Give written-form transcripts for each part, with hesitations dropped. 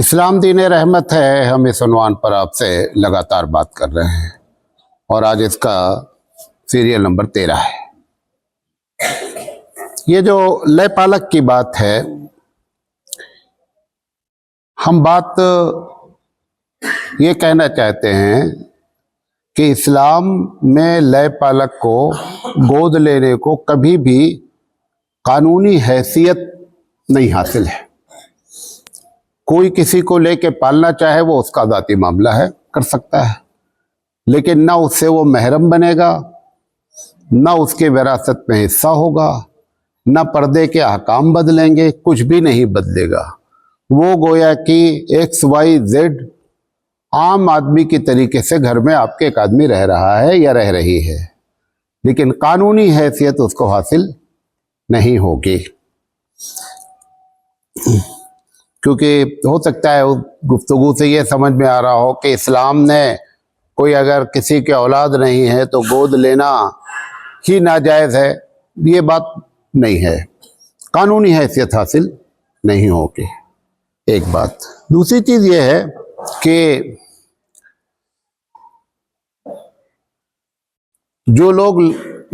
इस्लाम दीन रहमत है। हम इस उन्वान पर आपसे लगातार बात कर रहे हैं और आज इसका सीरियल नंबर 13 है। ये जो लय पालक की बात है, हम बात ये कहना चाहते हैं कि इस्लाम में लय पालक को गोद लेने को कभी भी कानूनी हैसियत नहीं हासिल है। कोई किसी को लेके पालना चाहे वो उसका ذاتی मामला है, कर सकता है, लेकिन ना उससे वो महरम बनेगा, ना उसके विरासत में हिस्सा होगा, ना पर्दे के अहकाम बदलेंगे, कुछ भी नहीं बदलेगा। वो गोया कि XYZ आम आदमी की तरीके से घर में आपके एक आदमी रह रहा है या रह रही है, लेकिन कानूनी हैसियत उसको हासिल नहीं होगी। क्योंकि हो सकता है गुफ्तगू से ये समझ में आ रहा हो कि इस्लाम ने कोई अगर किसी के औलाद नहीं है तो गोद लेना ही नाजायज़ है। ये बात नहीं है, कानूनी हैसियत हासिल नहीं होगी, एक बात। दूसरी चीज़ ये है कि जो लोग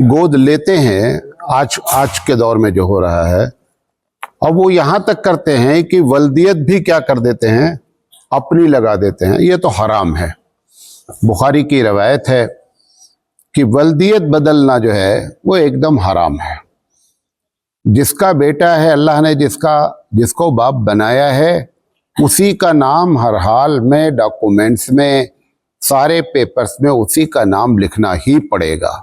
गोद लेते हैं, आज के दौर में जो हो रहा है, और वो यहाँ तक करते हैं कि वल्दियत भी क्या कर देते हैं, अपनी लगा देते हैं। ये तो हराम है। बुखारी की रवायत है कि वल्दियत बदलना जो है वो एकदम हराम है। जिसका बेटा है, अल्लाह ने जिसको बाप बनाया है, उसी का नाम हर हाल में, डॉक्यूमेंट्स में, सारे पेपर्स में उसी का नाम लिखना ही पड़ेगा।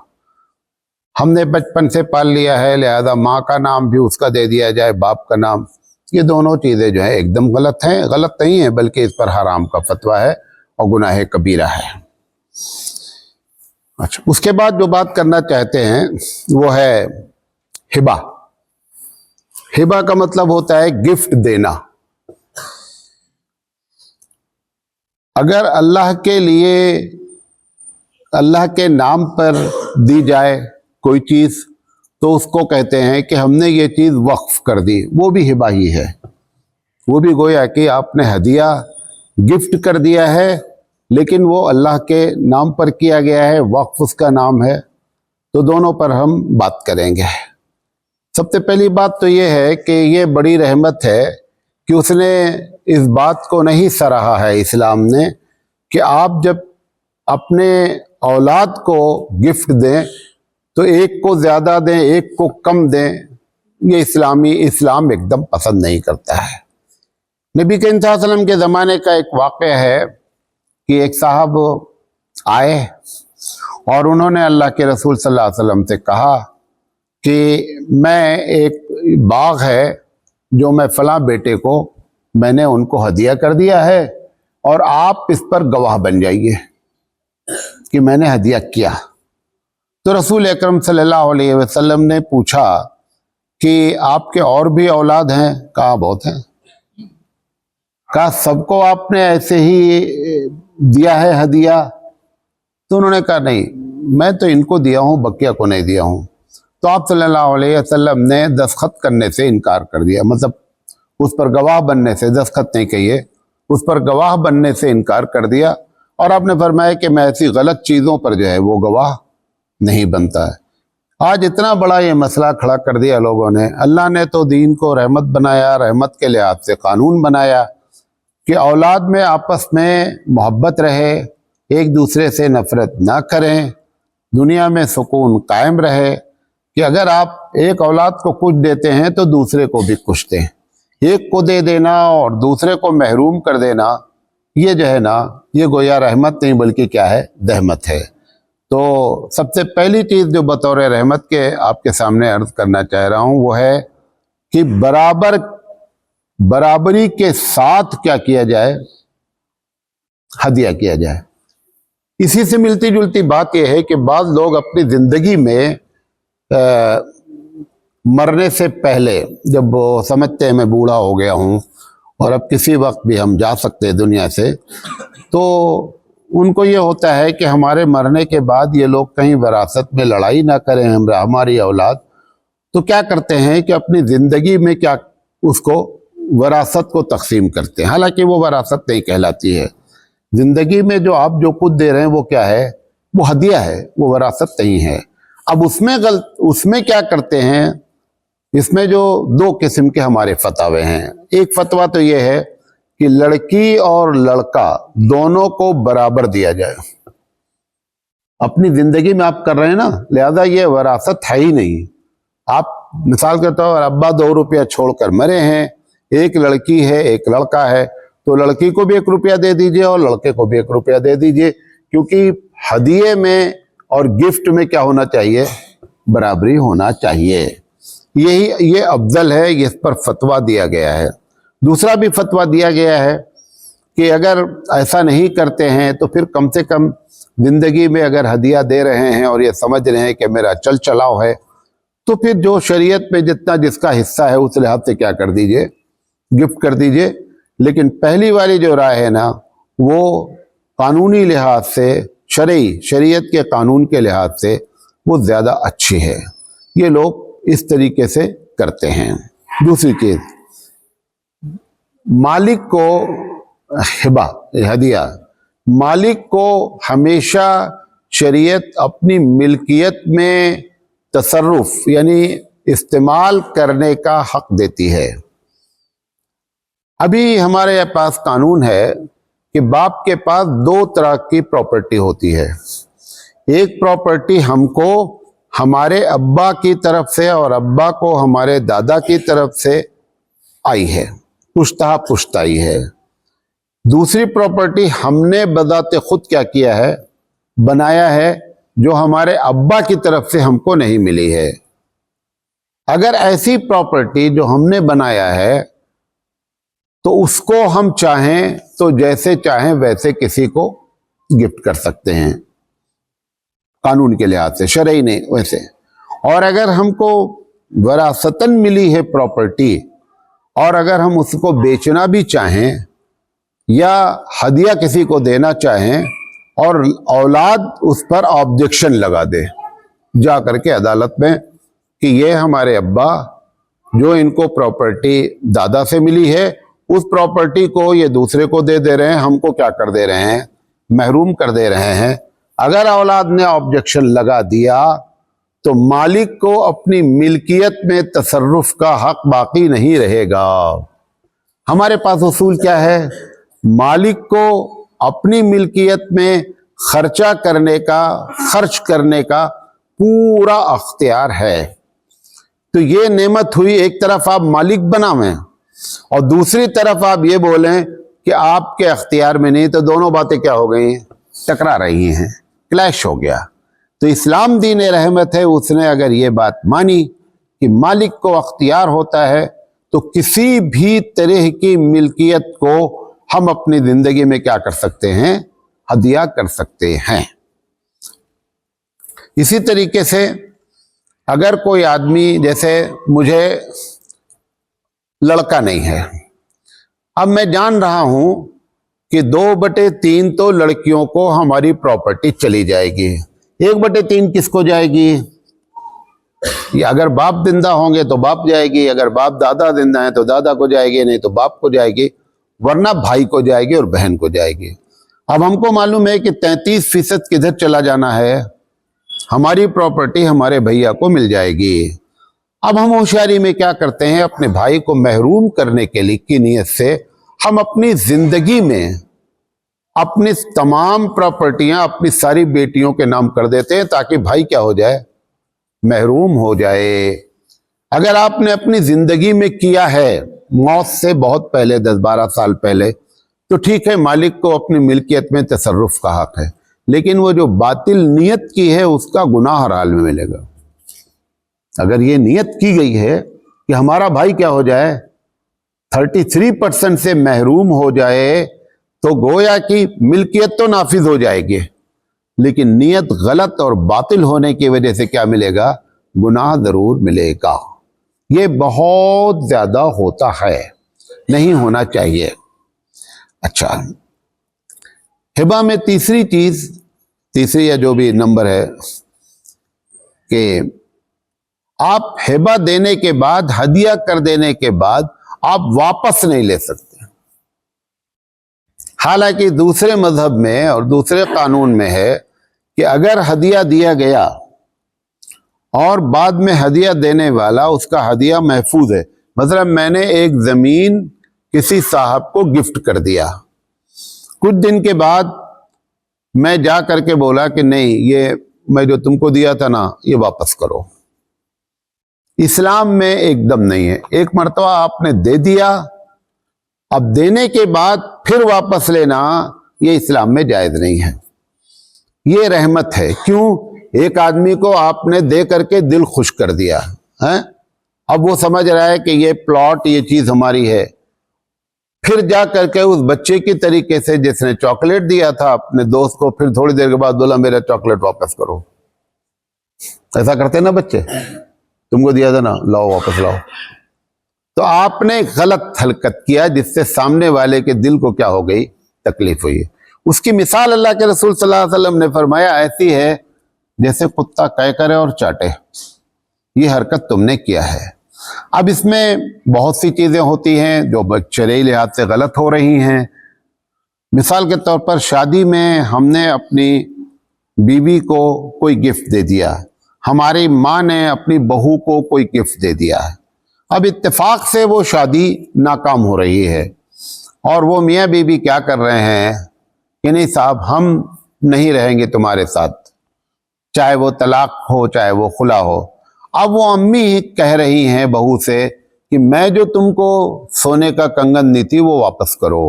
हमने बचपन से पाल लिया है, लिहाजा माँ का नाम भी उसका दे दिया जाए, बाप का नाम। ये दोनों चीज़ें जो है एकदम गलत हैं। गलत नहीं है, बल्कि इस पर हराम का फतवा है और गुनाह कबीरा है। अच्छा, उसके बाद जो बात करना चाहते हैं वो है हिबा। हिबा का मतलब होता है गिफ्ट देना। अगर अल्लाह के लिए, अल्लाह के नाम पर दी जाए कोई चीज़, तो उसको कहते हैं कि हमने ये चीज़ वक्फ कर दी। वो भी हिबा ही है। वो भी गोया कि आपने हदिया, गिफ्ट कर दिया है, लेकिन वो अल्लाह के नाम पर किया गया है, वक्फ उसका नाम है। तो दोनों पर हम बात करेंगे। सबसे पहली बात तो ये है कि ये बड़ी रहमत है कि उसने इस बात को नहीं सराहा है इस्लाम ने कि आप जब अपने औलाद को गिफ्ट दें तो एक को ज़्यादा दें, एक को कम दें। ये इस्लाम एकदम पसंद नहीं करता है। नबी करीम सल्लल्लाहु अलैहि वसल्लम के ज़माने का एक वाक़या है कि एक साहब आए और उन्होंने अल्लाह के रसूल सल्लल्लाहु अलैहि वसल्लम से कहा कि मैं, एक बाग है जो मैं फ़लाँ बेटे को, मैंने उनको हदिया कर दिया है और आप इस पर गवाह बन जाइए कि मैंने हदिया किया। तो रसूल अकरम सल्लल्लाहु अलैहि वसल्लम ने पूछा कि आपके और भी औलाद हैं? कहा बहुत हैं। कहा सबको आपने ऐसे ही दिया है हदिया? तो उन्होंने कहा नहीं, मैं तो इनको दिया हूँ, बकिया को नहीं दिया हूँ। तो आप सल्लल्लाहु अलैहि वसल्लम ने दस्तखत करने से इनकार कर दिया, मतलब उस पर गवाह बनने से, दस्तखत नहीं कहिए, उस पर गवाह बनने से इनकार कर दिया। और आपने फरमाया कि मैं ऐसी गलत चीज़ों पर जो है वो गवाह नहीं बनता है। आज इतना बड़ा ये मसला खड़ा कर दिया लोगों ने। अल्लाह ने तो दीन को रहमत बनाया, रहमत के लिहाज से कानून बनाया कि औलाद में आपस में मोहब्बत रहे, एक दूसरे से नफरत ना करें, दुनिया में सुकून कायम रहे। कि अगर आप एक औलाद को कुछ देते हैं तो दूसरे को भी कुछ दें। एक को दे देना और दूसरे को महरूम कर देना, ये जो है ना, ये गोया रहमत नहीं बल्कि क्या है, दहमत है। तो सबसे पहली चीज़ जो बतौर रहमत के आपके सामने अर्ज करना चाह रहा हूँ वो है कि बराबरी के साथ क्या किया जाए, हदिया किया जाए। इसी से मिलती जुलती बात यह है कि बाद लोग अपनी ज़िंदगी में मरने से पहले, जब वो समझते हैं मैं बूढ़ा हो गया हूँ और अब किसी वक्त भी हम जा सकते हैं दुनिया से, तो उनको ये होता है कि हमारे मरने के बाद ये लोग कहीं विरासत में लड़ाई ना करें हमारी औलाद। तो क्या करते हैं कि अपनी ज़िंदगी में क्या उसको वरासत को तकसीम करते हैं, हालांकि वो वरासत नहीं कहलाती है। जिंदगी में जो आप जो कुछ दे रहे हैं वो क्या है, वो हदिया है, वो वरासत नहीं है। अब उसमें क्या करते हैं, इसमें जो दो किस्म के हमारे फतवे हैं। एक फतवा तो ये है कि लड़की और लड़का दोनों को बराबर दिया जाए। अपनी जिंदगी में आप कर रहे हैं ना, लिहाजा ये वरासत है ही नहीं। आप मिसाल के तौर पर अब्बा 2 रुपया छोड़कर मरे हैं, एक लड़की है एक लड़का है, तो लड़की को भी 1 रुपया दे दीजिए और लड़के को भी 1 रुपया दे दीजिए, क्योंकि हदिये में और गिफ्ट में क्या होना चाहिए, बराबरी होना चाहिए। ये अफजल है, इस पर फतवा दिया गया है। दूसरा भी फतवा दिया गया है कि अगर ऐसा नहीं करते हैं तो फिर कम से कम जिंदगी में अगर हदिया दे रहे हैं और ये समझ रहे हैं कि मेरा चल चलाव है, तो फिर जो शरीयत में जितना जिसका हिस्सा है उस लिहाज से क्या कर दीजिए, गिफ्ट कर दीजिए। लेकिन पहली वाली जो राय है ना, वो कानूनी लिहाज से, शरीयत के कानून के लिहाज से वो ज़्यादा अच्छी है। ये लोग इस तरीके से करते हैं। दूसरी चीज़, मालिक को हिबा, हदिया, मालिक को हमेशा शरीयत अपनी मिल्कियत में तसर्रुफ यानी इस्तेमाल करने का हक देती है। अभी हमारे पास कानून है कि बाप के पास 2 तरह की प्रॉपर्टी होती है। एक प्रॉपर्टी हमको हमारे अब्बा की तरफ से और अब्बा को हमारे दादा की तरफ से आई है, पुश्ता पुश्ताई है। दूसरी प्रॉपर्टी हमने बजाते खुद क्या किया है, बनाया है, जो हमारे अब्बा की तरफ से हमको नहीं मिली है। अगर ऐसी प्रॉपर्टी जो हमने बनाया है तो उसको हम चाहें तो जैसे चाहें वैसे किसी को गिफ्ट कर सकते हैं, कानून के लिहाज से, शरई नहीं वैसे। और अगर हमको वरासतन मिली है प्रॉपर्टी और अगर हम उसको बेचना भी चाहें या हदिया किसी को देना चाहें और औलाद उस पर ऑब्जेक्शन लगा दे जा करके अदालत में कि ये हमारे अब्बा जो इनको प्रॉपर्टी दादा से मिली है उस प्रॉपर्टी को ये दूसरे को दे रहे हैं, हमको क्या कर दे रहे हैं, महरूम कर दे रहे हैं। अगर औलाद ने ऑब्जेक्शन लगा दिया तो मालिक को अपनी मिल्कियत में तसर्रुफ का हक बाकी नहीं रहेगा। हमारे पास उसूल क्या है, मालिक को अपनी मिल्कियत में खर्च करने का पूरा अख्तियार है। तो ये नेमत हुई, एक तरफ आप मालिक बनावें और दूसरी तरफ आप ये बोलें कि आपके अख्तियार में नहीं, तो दोनों बातें क्या हो गई, टकरा रही हैं, क्लैश हो गया। तो इस्लाम दीन रहमत है, उसने अगर ये बात मानी कि मालिक को अख्तियार होता है तो किसी भी तरह की मिल्कियत को हम अपनी जिंदगी में क्या कर सकते हैं, हदिया कर सकते हैं। इसी तरीके से अगर कोई आदमी, जैसे मुझे लड़का नहीं है, अब मैं जान रहा हूं कि 2/3 तो लड़कियों को हमारी प्रॉपर्टी चली जाएगी, 1/3 किसको जाएगी, या अगर बाप जिंदा होंगे तो बाप जाएगी, अगर बाप दादा जिंदा है तो दादा को जाएगी, नहीं तो बाप को जाएगी, वरना भाई को जाएगी और बहन को जाएगी। अब हमको मालूम है कि 33% किधर चला जाना है, हमारी प्रॉपर्टी हमारे भैया को मिल जाएगी। अब हम होशियारी में क्या करते हैं, अपने भाई को महरूम करने के लिए की नीयत से हम अपनी जिंदगी में अपनी तमाम प्रॉपर्टियां अपनी सारी बेटियों के नाम कर देते हैं ताकि भाई क्या हो जाए, महरूम हो जाए। अगर आपने अपनी जिंदगी में किया है मौत से बहुत पहले, 10-12 साल पहले, तो ठीक है, मालिक को अपनी मिल्कियत में तसर्रुफ का हक है, लेकिन वो जो बातिल नियत की है उसका गुनाह हर हाल में मिलेगा। अगर ये नियत की गई है कि हमारा भाई क्या हो जाए, 33% से महरूम हो जाए, तो गोया कि मिल्कियत तो नाफिज हो जाएगी, लेकिन नियत गलत और बातिल होने की वजह से क्या मिलेगा, गुनाह जरूर मिलेगा। ये बहुत ज्यादा होता है, नहीं होना चाहिए। अच्छा, हिबा में तीसरी या जो भी नंबर है कि आप हिबा देने के बाद, हदिया कर देने के बाद آپ واپس نہیں لے سکتے۔ حالانکہ دوسرے مذہب میں اور دوسرے قانون میں ہے کہ اگر ہدیہ دیا گیا اور بعد میں ہدیہ دینے والا اس کا ہدیہ محفوظ ہے، مثلا میں نے ایک زمین کسی صاحب کو گفٹ کر دیا، کچھ دن کے بعد میں جا کر کے بولا کہ نہیں، یہ میں جو تم کو دیا تھا نا یہ واپس کرو، اسلام میں ایک دم نہیں ہے۔ ایک مرتبہ آپ نے دے دیا، اب دینے کے بعد پھر واپس لینا یہ اسلام میں جائز نہیں ہے۔ یہ رحمت ہے۔ کیوں؟ ایک آدمی کو آپ نے دے کر کے دل خوش کر دیا ہے، اب وہ سمجھ رہا ہے کہ یہ پلاٹ، یہ چیز ہماری ہے، پھر جا کر کے اس بچے کی طریقے سے جس نے چاکلیٹ دیا تھا اپنے دوست کو، پھر تھوڑی دیر کے بعد بولا میرا چاکلیٹ واپس کرو۔ ایسا کرتے نا بچے، تم کو دیا تھا نا، لاؤ واپس لاؤ۔ تو آپ نے غلط حرکت کیا جس سے سامنے والے کے دل کو کیا ہو گئی؟ تکلیف ہوئی۔ اس کی مثال اللہ کے رسول صلی اللہ علیہ وسلم نے فرمایا ایسی ہے جیسے کتا قے کرے اور چاٹے، یہ حرکت تم نے کیا ہے۔ اب اس میں بہت سی چیزیں ہوتی ہیں جو شرعی لحاظ سے غلط ہو رہی ہیں۔ مثال کے طور پر شادی میں ہم نے اپنی بیوی کو کوئی گفٹ دے دیا، ہماری ماں نے اپنی بہو کو کوئی گفٹ دے دیا، اب اتفاق سے وہ شادی ناکام ہو رہی ہے اور وہ میاں بیوی کیا کر رہے ہیں کہ نہیں صاحب ہم نہیں رہیں گے تمہارے ساتھ، چاہے وہ طلاق ہو چاہے وہ خلا ہو۔ اب وہ امی کہہ رہی ہیں بہو سے کہ میں جو تم کو سونے کا کنگن دی تھی وہ واپس کرو،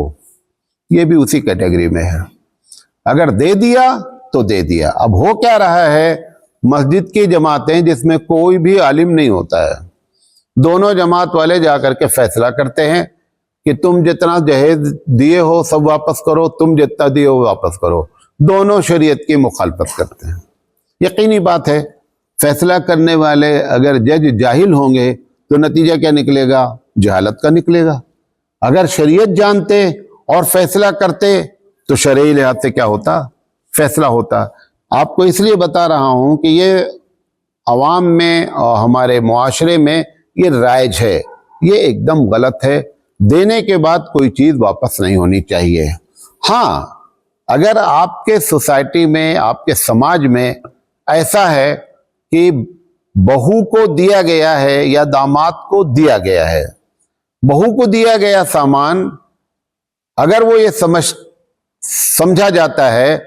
یہ بھی اسی کیٹیگری میں ہے۔ اگر دے دیا تو دے دیا۔ اب ہو کیا رہا ہے، مسجد کی جماعتیں جس میں کوئی بھی عالم نہیں ہوتا ہے، دونوں جماعت والے جا کر کے فیصلہ کرتے ہیں کہ تم جتنا جہیز دیے ہو سب واپس کرو، تم جتنا دیے ہو واپس کرو، دونوں شریعت کی مخالفت کرتے ہیں۔ یقینی بات ہے فیصلہ کرنے والے اگر جج جاہل ہوں گے تو نتیجہ کیا نکلے گا؟ جہالت کا نکلے گا۔ اگر شریعت جانتے اور فیصلہ کرتے تو شرعی لحاظ سے کیا ہوتا؟ فیصلہ ہوتا۔ آپ کو اس لیے بتا رہا ہوں کہ یہ عوام میں اور ہمارے معاشرے میں یہ رائج ہے، یہ ایک دم غلط ہے۔ دینے کے بعد کوئی چیز واپس نہیں ہونی چاہیے۔ ہاں، اگر آپ کے سوسائٹی میں، آپ کے سماج میں ایسا ہے کہ بہو کو دیا گیا ہے یا داماد کو دیا گیا ہے، بہو کو دیا گیا سامان اگر وہ یہ سمجھا جاتا ہے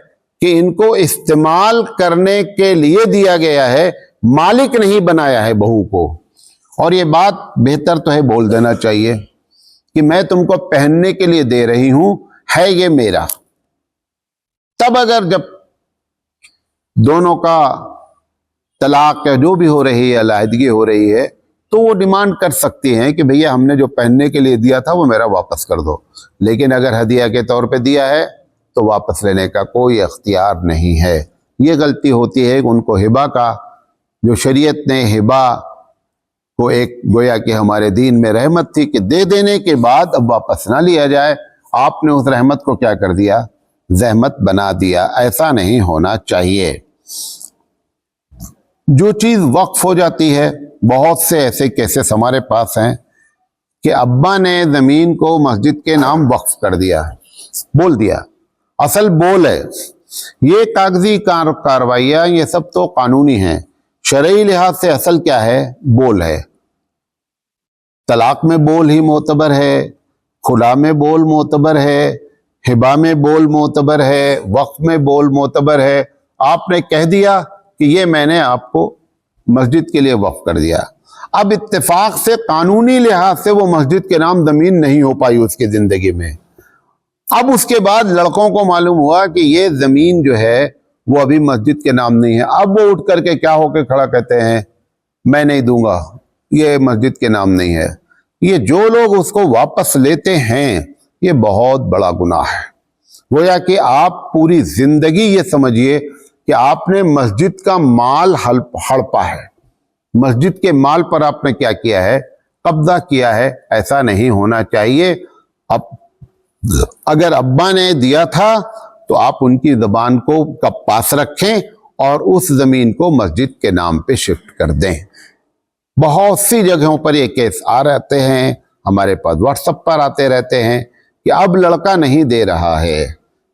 کہ ان کو استعمال کرنے کے لیے دیا گیا ہے، مالک نہیں بنایا ہے بہو کو، اور یہ بات بہتر تو ہے بول دینا چاہیے کہ میں تم کو پہننے کے لیے دے رہی ہوں، ہے یہ میرا۔ تب اگر جب دونوں کا طلاق یا جو بھی ہو رہی ہے، علیحدگی ہو رہی ہے، تو وہ ڈیمانڈ کر سکتی ہیں کہ بھیا ہم نے جو پہننے کے لیے دیا تھا وہ میرا واپس کر دو۔ لیکن اگر ہدیہ کے طور پہ دیا ہے تو واپس لینے کا کوئی اختیار نہیں ہے۔ یہ غلطی ہوتی ہے کہ ان کو ہبہ کا، جو شریعت نے ہبہ کو ایک گویا کہ ہمارے دین میں رحمت تھی کہ دے دینے کے بعد اب واپس نہ لیا جائے، آپ نے اس رحمت کو کیا کر دیا؟ زحمت بنا دیا۔ ایسا نہیں ہونا چاہیے۔ جو چیز وقف ہو جاتی ہے، بہت سے ایسے کیسز ہمارے پاس ہیں کہ ابا نے زمین کو مسجد کے نام وقف کر دیا، بول دیا، اصل بول ہے۔ یہ کاغذی کارروائیاں یہ سب تو قانونی ہیں، شرعی لحاظ سے اصل کیا ہے؟ بول ہے۔ طلاق میں بول ہی معتبر ہے، خلا میں بول معتبر ہے، ہبہ میں بول معتبر ہے، وقف میں بول معتبر ہے۔ آپ نے کہہ دیا کہ یہ میں نے آپ کو مسجد کے لیے وقف کر دیا۔ اب اتفاق سے قانونی لحاظ سے وہ مسجد کے نام زمین نہیں ہو پائی اس کی زندگی میں۔ اب اس کے بعد لڑکوں کو معلوم ہوا کہ یہ زمین جو ہے وہ ابھی مسجد کے نام نہیں ہے۔ اب وہ اٹھ کر کے کیا ہو کے کھڑا کہتے ہیں میں نہیں دوں گا، یہ مسجد کے نام نہیں ہے۔ یہ جو لوگ اس کو واپس لیتے ہیں یہ بہت بڑا گناہ ہے۔ گویا کہ آپ پوری زندگی یہ سمجھیے کہ آپ نے مسجد کا مال ہڑپا ہے، مسجد کے مال پر آپ نے کیا کیا ہے؟ قبضہ کیا ہے۔ ایسا نہیں ہونا چاہیے۔ اب اگر ابا نے دیا تھا تو آپ ان کی زبان کو پاس رکھیں اور اس زمین کو مسجد کے نام پہ شفٹ کر دیں۔ بہت سی جگہوں پر یہ کیس آ رہتے ہیں، ہمارے پاس واٹس ایپ پر آتے رہتے ہیں کہ اب لڑکا نہیں دے رہا ہے،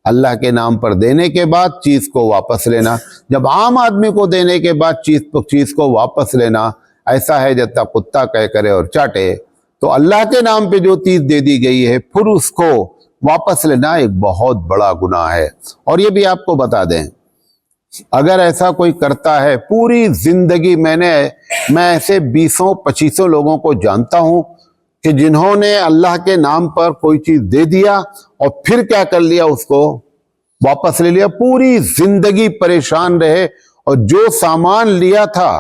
اللہ کے نام پر دینے کے بعد چیز کو واپس لینا، جب عام آدمی کو دینے کے بعد چیز کو واپس لینا ایسا ہے جب تک کتا کہہ کرے اور چاٹے، تو اللہ کے نام پہ جو چیز دے دی گئی ہے پھر اس کو واپس لینا ایک بہت بڑا گناہ ہے۔ اور یہ بھی آپ کو بتا دیں، اگر ایسا کوئی کرتا ہے پوری زندگی، میں ایسے 20-25 لوگوں کو جانتا ہوں کہ جنہوں نے اللہ کے نام پر کوئی چیز دے دیا اور پھر کیا کر لیا، اس کو واپس لے لیا، پوری زندگی پریشان رہے، اور جو سامان لیا تھا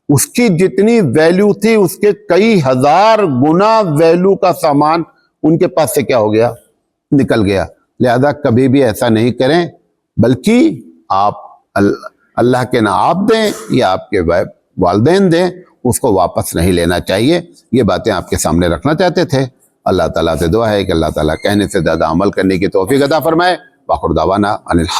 اس کی جتنی ویلیو تھی اس کے کئی ہزار گنا ویلیو کا سامان ان کے پاس سے کیا ہو گیا، نکل گیا۔ لہذا کبھی بھی ایسا نہیں کریں، بلکہ آپ اللہ کے نہ آپ دیں یا آپ کے والدین دیں، اس کو واپس نہیں لینا چاہیے۔ یہ باتیں آپ کے سامنے رکھنا چاہتے تھے۔ اللہ تعالیٰ سے دعا ہے کہ اللہ تعالیٰ کہنے سے زیادہ عمل کرنے کی توفیق عطا فرمائے۔ وآخر دعوانا ان